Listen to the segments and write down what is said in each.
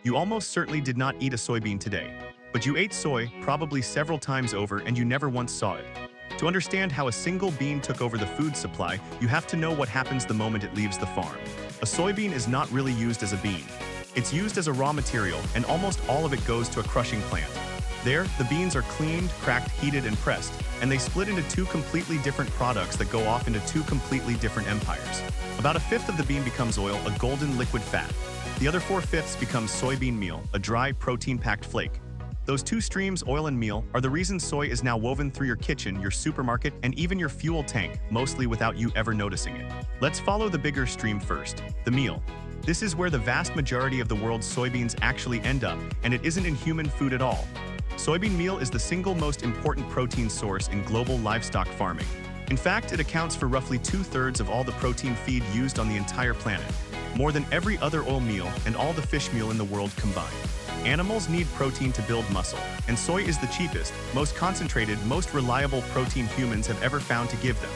You almost certainly did not eat a soybean today, but you ate soy probably several times over and you never once saw it. To understand how a single bean took over the food supply, you have to know what happens the moment it leaves the farm. A soybean is not really used as a bean. It's used as a raw material, and almost all of it goes to a crushing plant. There, the beans are cleaned, cracked, heated, and pressed, and they split into two completely different products that go off into two completely different empires. About a fifth of the bean becomes oil, a golden liquid fat. The other 4/5 becomes soybean meal, a dry, protein-packed flake. Those two streams, oil and meal, are the reason soy is now woven through your kitchen, your supermarket, and even your fuel tank, mostly without you ever noticing it. Let's follow the bigger stream first, the meal. This is where the vast majority of the world's soybeans actually end up, and it isn't in human food at all. Soybean meal is the single most important protein source in global livestock farming. In fact, it accounts for roughly 2/3 of all the protein feed used on the entire planet, more than every other oil meal and all the fish meal in the world combined. Animals need protein to build muscle, and soy is the cheapest, most concentrated, most reliable protein humans have ever found to give them.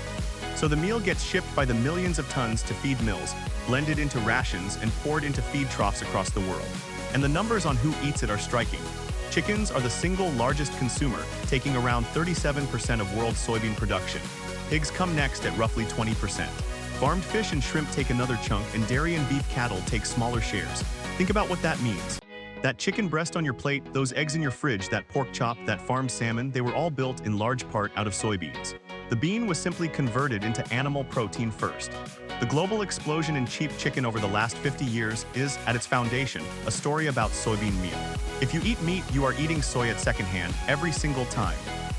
So the meal gets shipped by the millions of tons to feed mills, blended into rations, and poured into feed troughs across the world. And the numbers on who eats it are striking. Chickens are the single largest consumer, taking around 37% of world soybean production. Pigs come next at roughly 20%. Farmed fish and shrimp take another chunk, and dairy and beef cattle take smaller shares. Think about what that means. That chicken breast on your plate, those eggs in your fridge, that pork chop, that farmed salmon, they were all built in large part out of soybeans. The bean was simply converted into animal protein first. The global explosion in cheap chicken over the last 50 years is, at its foundation, a story about soybean meal. If you eat meat, you are eating soy at secondhand every single time.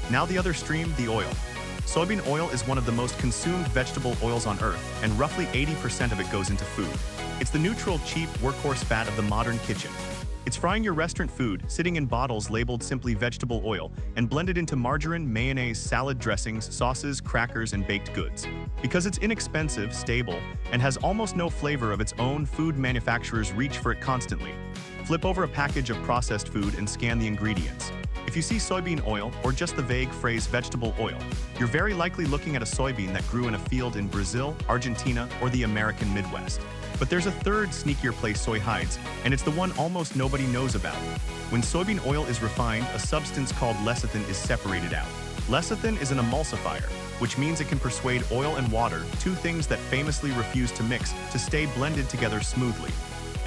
Now the other stream, the oil. Soybean oil is one of the most consumed vegetable oils on Earth, and roughly 80% of it goes into food. It's the neutral, cheap workhorse fat of the modern kitchen. It's frying your restaurant food, sitting in bottles labeled simply vegetable oil, and blended into margarine, mayonnaise, salad dressings, sauces, crackers, and baked goods. Because it's inexpensive, stable, and has almost no flavor of its own, food manufacturers reach for it constantly. Flip over a package of processed food and scan the ingredients. If you see soybean oil, or just the vague phrase vegetable oil, you're very likely looking at a soybean that grew in a field in Brazil, Argentina, or the American Midwest. But there's a third, sneakier place soy hides, and it's the one almost nobody knows about. When soybean oil is refined, a substance called lecithin is separated out. Lecithin is an emulsifier, which means it can persuade oil and water, two things that famously refuse to mix, to stay blended together smoothly.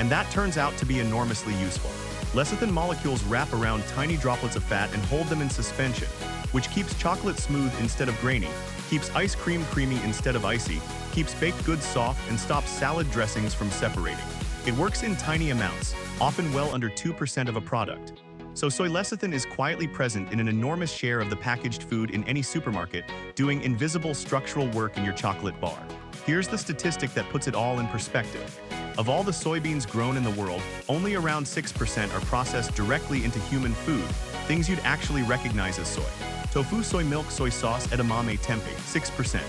And that turns out to be enormously useful. Lecithin molecules wrap around tiny droplets of fat and hold them in suspension, which keeps chocolate smooth instead of grainy, keeps ice cream creamy instead of icy, keeps baked goods soft, and stops salad dressings from separating. It works in tiny amounts, often well under 2% of a product. So soy lecithin is quietly present in an enormous share of the packaged food in any supermarket, doing invisible structural work in your chocolate bar. Here's the statistic that puts it all in perspective. Of all the soybeans grown in the world, only around 6% are processed directly into human food, things you'd actually recognize as soy. Tofu, soy milk, soy sauce, edamame, tempeh, 6%.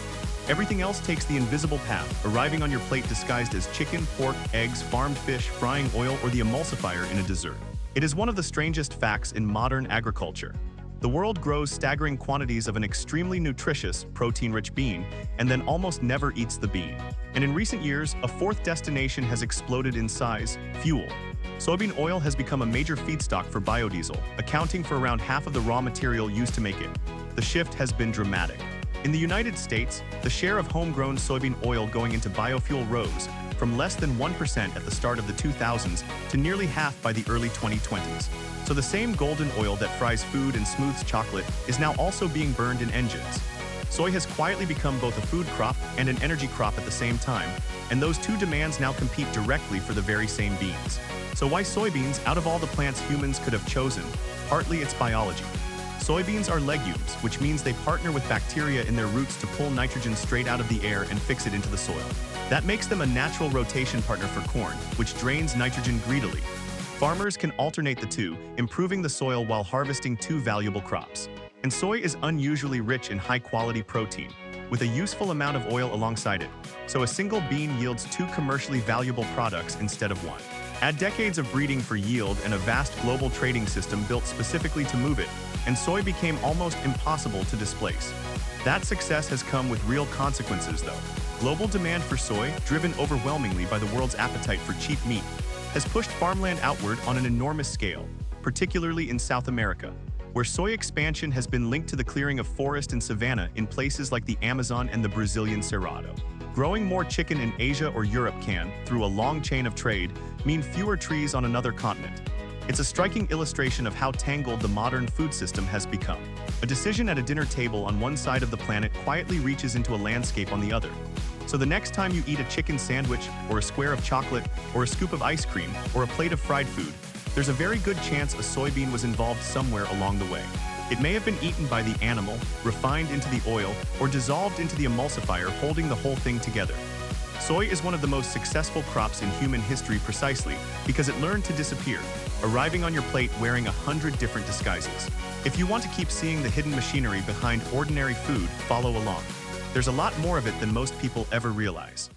Everything else takes the invisible path, arriving on your plate disguised as chicken, pork, eggs, farmed fish, frying oil, or the emulsifier in a dessert. It is one of the strangest facts in modern agriculture. The world grows staggering quantities of an extremely nutritious, protein-rich bean, and then almost never eats the bean. And in recent years, a fourth destination has exploded in size: fuel. Soybean oil has become a major feedstock for biodiesel, accounting for around half of the raw material used to make it. The shift has been dramatic. In the United States, the share of homegrown soybean oil going into biofuel rose from less than 1% at the start of the 2000s to nearly half by the early 2020s. So the same golden oil that fries food and smooths chocolate is now also being burned in engines. Soy has quietly become both a food crop and an energy crop at the same time, and those two demands now compete directly for the very same beans. So why soybeans out of all the plants humans could have chosen? Partly it's biology. Soybeans are legumes, which means they partner with bacteria in their roots to pull nitrogen straight out of the air and fix it into the soil. That makes them a natural rotation partner for corn, which drains nitrogen greedily. Farmers can alternate the two, improving the soil while harvesting two valuable crops. And soy is unusually rich in high-quality protein, with a useful amount of oil alongside it. So a single bean yields two commercially valuable products instead of one. Add decades of breeding for yield and a vast global trading system built specifically to move it, and soy became almost impossible to displace. That success has come with real consequences, though. Global demand for soy, driven overwhelmingly by the world's appetite for cheap meat, has pushed farmland outward on an enormous scale, particularly in South America, where soy expansion has been linked to the clearing of forest and savanna in places like the Amazon and the Brazilian Cerrado. Growing more chicken in Asia or Europe can, through a long chain of trade, mean fewer trees on another continent. It's a striking illustration of how tangled the modern food system has become. A decision at a dinner table on one side of the planet quietly reaches into a landscape on the other. So the next time you eat a chicken sandwich, or a square of chocolate, or a scoop of ice cream, or a plate of fried food, there's a very good chance a soybean was involved somewhere along the way. It may have been eaten by the animal, refined into the oil, or dissolved into the emulsifier holding the whole thing together. Soy is one of the most successful crops in human history precisely because it learned to disappear, arriving on your plate wearing 100 different disguises. If you want to keep seeing the hidden machinery behind ordinary food, follow along. There's a lot more of it than most people ever realize.